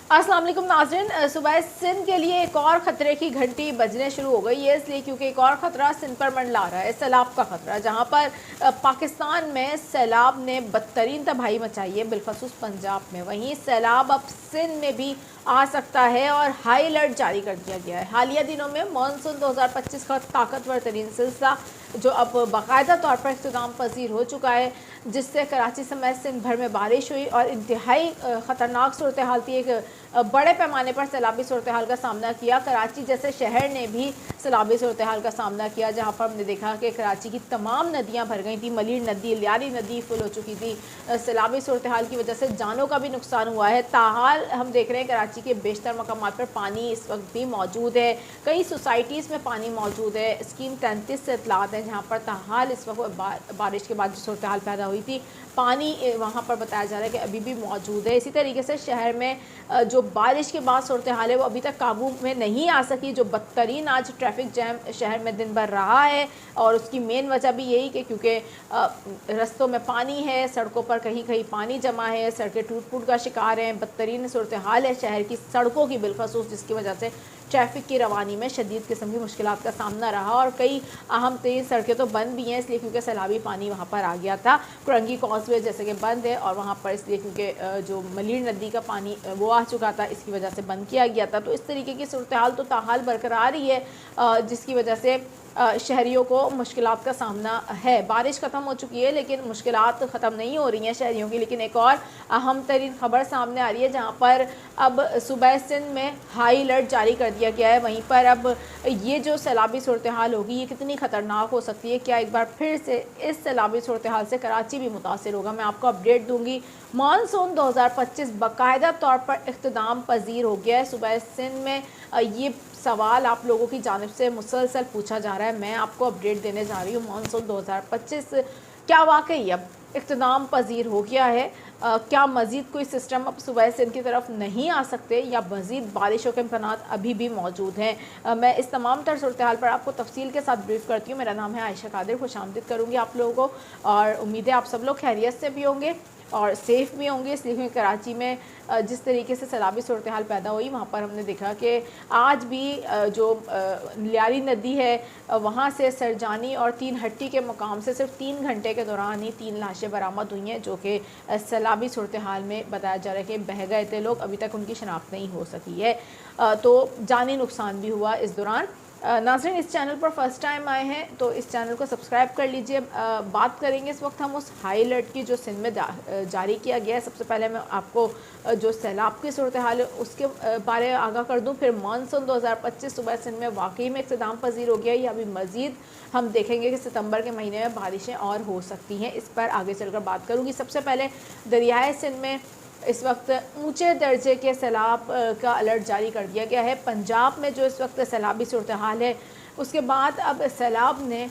अस्सलाम वालेकुम नाज़रीन, सुबह सिंध के लिए एक और ख़तरे की घंटी बजने शुरू हो गई है, इसलिए क्योंकि एक और ख़तरा सिंध पर मंडला रहा है, सैलाब का ख़तरा, जहां पर पाकिस्तान में सैलाब ने बदतरीन तबाही मचाई है, बिलखसूस पंजाब में। वहीं सैलाब अब सिंध में भी आ सकता है और हाई अलर्ट जारी कर दिया गया है। हालिया दिनों में मानसून 2025 का ताकतवर तरीन सिलसिला जो अब बाकायदा तौर पर इख्तिताम पजीर हो चुका है, जिससे कराची समेत सिंध भर में बारिश हुई और इंतहाई ख़तरनाक सूरत हाल थी। एक बड़े पैमाने पर सैलाबी सूरत हाल का सामना किया। कराची जैसे शहर ने भी सैलाबी सूरत हाल का सामना किया, जहाँ पर हमने देखा कि कराची की तमाम नदियाँ भर गई थी। मलिर नदी, लियारी नदी फुल हो चुकी थी। सैलाबी सूरत हाल की वजह से जानों का भी नुकसान हुआ है। ताहाल हम देख रहे हैं कराची के बेशतर मकामात पर पानी इस वक्त भी मौजूद है। कई सोसाइटीज़ में पानी मौजूद है। स्कीम 33 से इतलात है, जहाँ पर ताहाल इस वक्त बारिश के बाद जो सूरत हाल पैदा हुई थी, पानी वहाँ पर बताया जा रहा है कि अभी भी मौजूद है। इसी तरीके से शहर में जो बारिश के बाद सूरत हाल है वो अभी तक काबू में नहीं आ सकी। जो बदतरीन आज ट्रैफिक जैम शहर में दिन भर रहा है, और उसकी मेन वजह भी यही कि क्योंकि रस्तों में पानी है, सड़कों पर कहीं कहीं पानी जमा है, सड़कें टूट फूट का शिकार हैं। बदतरीन सूरत हाल है शहर की सड़कों की बिलखसूस, जिसकी वजह से ट्रैफिक की रवानी में शदीद किस्म की मुश्किलात का सामना रहा। और कई अहम तेज़ सड़कें तो बंद भी हैं, इसलिए क्योंकि सैलाबी पानी वहाँ पर आ गया था। कुरंगी कॉजवे जैसे कि बंद है, और वहाँ पर इसलिए क्योंकि जो मलिर नदी का पानी वो आ चुका था, इसकी वजह से बंद किया गया था। तो इस तरीके की सूरत हाल तो ताहाल बरकरार ही है, जिसकी वजह से शहरियों को मुश्किलात का सामना है। बारिश ख़त्म हो चुकी है, लेकिन मुश्किलात ख़त्म नहीं हो रही हैं शहरियों की। लेकिन एक और अहम तरीन ख़बर सामने आ रही है, जहाँ पर अब सूबा सिंध में हाई अलर्ट जारी कर दिया गया है। वहीं पर अब ये जो सैलाबी सूरत हाल होगी, ये कितनी ख़तरनाक हो सकती है, क्या एक बार फिर से इस सैलाबी सूरत हाल से कराची भी मुतासिर होगा, मैं आपको अपडेट दूँगी। मानसून 2025 बाकायदा तौर पर इख्तिताम पजीर हो गया है सूबा सिंध में। ये सवाल आप लोगों की जानिब से मुसलसल पूछा जा रहा है, मैं आपको अपडेट देने जा रही हूँ। मानसून 2025 क्या वाकई अब इख्तिताम पजीर हो गया है? क्या मज़ीद कोई सिस्टम अब सूबा सिंध की तरफ नहीं आ सकते, या मज़ीद बारिशों के इम्कानात अभी भी मौजूद हैं? मैं इस तमाम तर सूरत हाल पर आपको तफसील के साथ ब्रीफ करती हूँ। मेरा नाम है आयशा कादिर, खुशामदीद करूँगी आप लोगों को, और उम्मीद है आप सब लोग खैरियत से भी होंगे और सेफ़ भी होंगे। इसलिए क्योंकि कराची में जिस तरीके से सैलाबी सूरत हाल पैदा हुई, वहाँ पर हमने देखा कि आज भी जो लियारी नदी है वहाँ से सरजानी और तीन हट्टी के मुकाम से सिर्फ 3 घंटे के दौरान ही 3 लाशें बरामद हुई हैं, जो कि सैलाबी सूरत हाल में बताया जा रहा है कि बह गए थे लोग। अभी तक उनकी शनाख्त नहीं हो सकी है, तो जानी नुकसान भी हुआ इस दौरान। नाज़रीन, इस चैनल पर फर्स्ट टाइम आए हैं तो इस चैनल को सब्सक्राइब कर लीजिए। बात करेंगे इस वक्त हम उस हाई अलर्ट की जो सिंध में जारी किया गया है। सबसे पहले मैं आपको जो सैलाब की सूरत हाल है उसके बारे में आगाह कर दूं, फिर मानसून 2025 सूबा सिंध में वाकई में इख्तिताम पजीर हो गया है, या अभी मज़ीद हम देखेंगे कि सितंबर के महीने में बारिशें और हो सकती हैं, इस पर आगे चलकर बात करूँगी। सबसे पहले दरियाए सिंध में इस वक्त ऊंचे दर्जे के सैलाब का अलर्ट जारी कर दिया गया है। पंजाब में जो इस वक्त सैलाबी सूरत हाल है, उसके बाद अब सैलाब ने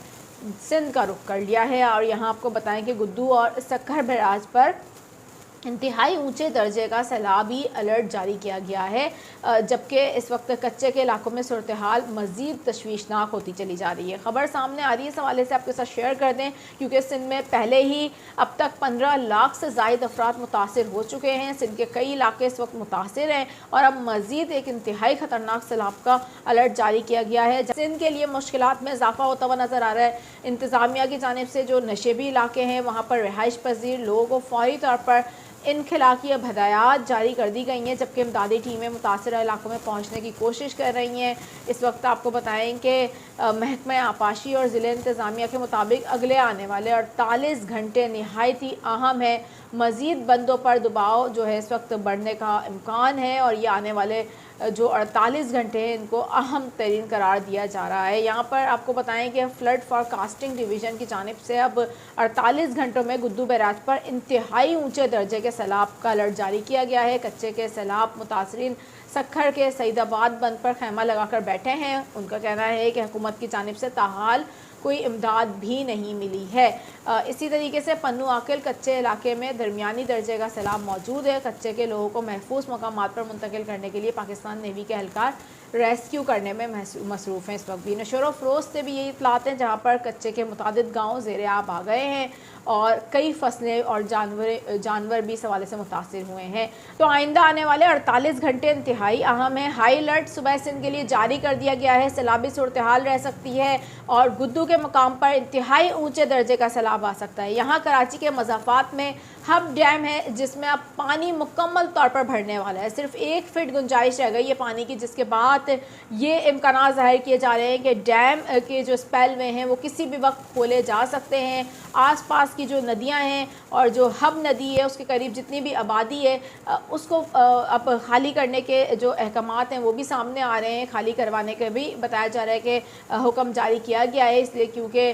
सिंध का रुख कर लिया है, और यहाँ आपको बताएं कि गुद्दू और सक्खर बैराज पर इंतहाई ऊंचे दर्जे का सैलाबी अलर्ट जारी किया गया है, जबकि इस वक्त कच्चे के इलाकों में सूरत हाल मज़ीद तशवीशनाक होती चली जा रही है। ख़बर सामने आ रही है, इस हवाले से आपके साथ शेयर कर दें, क्योंकि सिंध में पहले ही अब तक 15 लाख से ज़ायद अफराद मुतासिर हो चुके हैं। सिंध के कई इलाके इस वक्त मुतासिर हैं, और अब मज़ीद एक इंतहाई ख़तरनाक सैलाब का अलर्ट जारी किया गया है। सिंध के लिए मुश्किलात में इजाफा होता हुआ नज़र आ रहा है। इंतज़ामिया की जानिब से जो नशेबी इलाके हैं, वहाँ पर रिहाइश पजीर लोगों को फौरी तौर पर इनखिलाकी अब हदायत जारी कर दी गई हैं, जबकि इमदादी टीमें मुतासरा इलाकों में पहुँचने की कोशिश कर रही हैं। इस वक्त आपको बताएं कि महकमा आपाशी और ज़िले इंतज़ामिया के मुताबिक अगले आने वाले 48 घंटे नहायत ही अहम है। मज़ीद बंदों पर दबाव जो है इस वक्त बढ़ने का इम्कान है, और ये आने वाले जो 48 घंटे हैं इनको अहम तरीन करार दिया जा रहा है। यहाँ पर आपको बताएं कि फ्लड फॉरकास्टिंग डिवीज़न की जानिब से अब 48 घंटों में गुद्दू बैराज पर इंतहाई ऊंचे दर्जे के सैलाब का अलर्ट जारी किया गया है। कच्चे के सैलाब मुतासरीन सक्खर के सईदाबाद बंद पर खैमा लगाकर बैठे हैं। उनका कहना है कि हुकूमत की जानिब से ताहाल कोई इमदाद भी नहीं मिली है। इसी तरीके से पन्नू आकिल कच्चे इलाके में दरमियानी दर्जे का सैलाब मौजूद है। कच्चे के लोगों को महफूज मकामात पर मुंतकिल करने के लिए पाकिस्तान नेवी के एहलकार रेस्क्यू करने में मसरूफ़ हैं इस वक्त भी। नशर फ़रोज़ से भी यही इत्तलात हैं जहाँ पर कच्चे के मुतादिद गाँव ज़ेर आब आ गए हैं और कई फसलें और जानवर भी इस हवाले से मुतासिर हुए हैं। तो आइंदा आने वाले 48 घंटे इंतहाई अहम है। हाई अलर्ट सुबह सिंध के लिए जारी कर दिया गया है। सैलाबी सूरत हाल रह सकती है और गुद्दू के मकाम पर इंतहाई ऊंचे दर्जे का सैलाब आ सकता है। यहाँ कराची के मज़ाफ़ात में हब डैम है जिसमें अब पानी मुकम्मल तौर पर भरने वाला है। सिर्फ 1 फीट गुंजाइश रह गई है पानी की, जिसके बाद ये इम्कान ज़ाहिर किए जा रहे हैं कि डैम के जो स्पेलवे हैं वो किसी भी वक्त खोले जा सकते हैं। आसपास की जो नदियां हैं और जो हब नदी है उसके करीब जितनी भी आबादी है उसको अब खाली करने के जो अहकामात हैं वो भी सामने आ रहे हैं। खाली करवाने के भी बताया जा रहा है कि हुक्म जारी किया गया है, इसलिए क्योंकि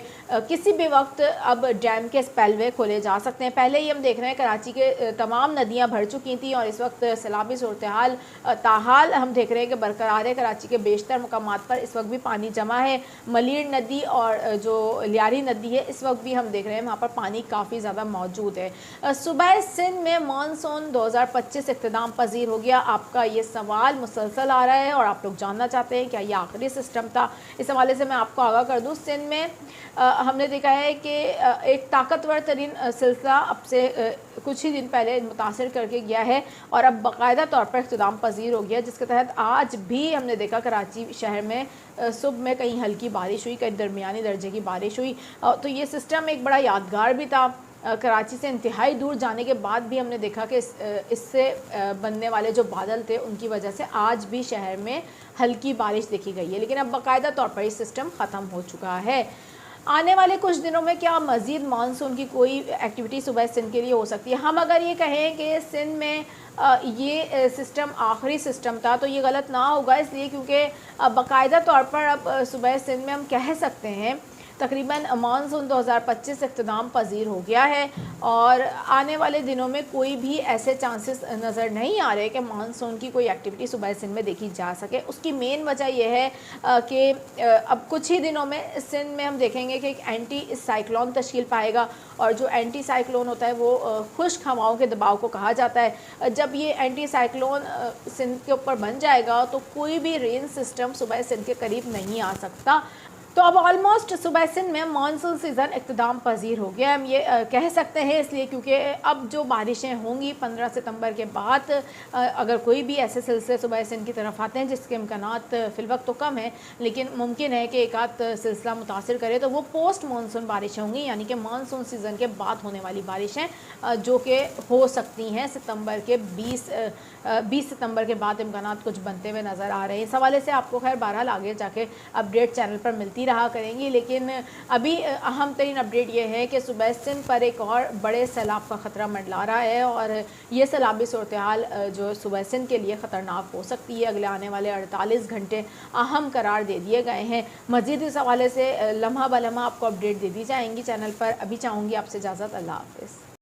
किसी भी वक्त अब डैम के स्पेलवे खोले जा सकते हैं। पहले ही हम देख रहे हैं कराची के तमाम नदियां भर चुकी थी और इस वक्त सैलाबी सूरत हाल ताहाल हम देख रहे हैं कि बरकरार है। कराची के बेशतर मकामात पर इस वक्त भी पानी जमा है। मलीर नदी और जो लियारी नदी है इस वक्त भी हम देख रहे हैं वहाँ पर पानी काफ़ी ज़्यादा मौजूद है। सूबा सिंध में मानसून 2025 इख्तिताम पजीर हो गया। आपका ये सवाल मुसलसल आ रहा है और आप लोग जानना चाहते हैं क्या ये आखिरी सिस्टम था। इस हवाले से मैं आपको आगाह कर दूँ, सिंध में हमने देखा है कि एक ताकतवर तरीन सिलसिला अब से कुछ ही दिन पहले मुतासर करके गया है और अब बाकायदा तौर पर इख्तिताम पजीर हो गया, जिसके तहत आज भी हमने देखा कराची शहर में सुबह में कहीं हल्की बारिश हुई, कहीं दरमियानी दर्जे की बारिश हुई। तो ये सिस्टम एक बड़ा यादगार भी था। कराची से इंतहाई दूर जाने के बाद भी हमने देखा कि इससे बनने वाले जो बादल थे उनकी वजह से आज भी शहर में हल्की बारिश देखी गई है, लेकिन अब बाकायदा तौर पर ये सिस्टम ख़त्म हो चुका है। आने वाले कुछ दिनों में क्या मज़ीद मानसून की कोई एक्टिविटी सुबह सिंध के लिए हो सकती है? हम अगर ये कहें कि सिंध में ये सिस्टम आखिरी सिस्टम था तो ये गलत ना होगा, इसलिए क्योंकि बाकायदा तौर पर अब सुबह सिंध में हम कह सकते हैं तकरीबन मानसून 2025 इख्तिताम पजीर हो गया है और आने वाले दिनों में कोई भी ऐसे चांसेस नज़र नहीं आ रहे कि मानसून की कोई एक्टिविटी सुबह सिंध में देखी जा सके। उसकी मेन वजह यह है कि अब कुछ ही दिनों में सिंध में हम देखेंगे कि एक एंटी साइक्लोन तश्कील पाएगा और जो एंटी साइक्लोन होता है वो खुश्क हवाओं के दबाव को कहा जाता है। जब ये एंटी साइक्लोन सिंध के ऊपर बन जाएगा तो कोई भी रेन सिस्टम सुबह सिंध के करीब नहीं आ सकता। तो अब ऑलमोस्ट सुबह सिंध में मानसून सीज़न इख्तिताम पजीर हो गया, हम ये कह सकते हैं, इसलिए क्योंकि अब जो बारिशें होंगी 15 सितंबर के बाद अगर कोई भी ऐसे सिलसिले सुबह सिंध की तरफ आते हैं जिसके इम्कानात फ़िलवक्त तो कम है, लेकिन मुमकिन है कि एक आध सिलसिला मुतासिर करे, तो वो पोस्ट मानसून बारिशें होंगी, यानी कि मानसून सीज़न के बाद होने वाली बारिशें जो कि हो सकती हैं सितंबर के 20 सितंबर के बाद इम्कानात कुछ बनते हुए नज़र आ रहे हैं। इस हवाले से आपको खैर बहरहाल आगे जाके अपडेट चैनल पर मिलती रहा करेंगी, लेकिन अभी अहम तरीन अपडेट ये है कि सुबह सिंध पर एक और बड़े सैलाब का ख़तरा मंडला रहा है और ये सैलाबी सूरत हाल जो सुबह सिंध के लिए ख़तरनाक हो सकती है। अगले आने वाले 48 घंटे अहम करार दे दिए गए हैं। मज़ीद इस हवाले से लम्हा ब लम्हा आपको अपडेट दे दी जाएंगी चैनल पर। अभी चाहूँगी आपसे इजाज़त, अल्लाह हाफ़िज़।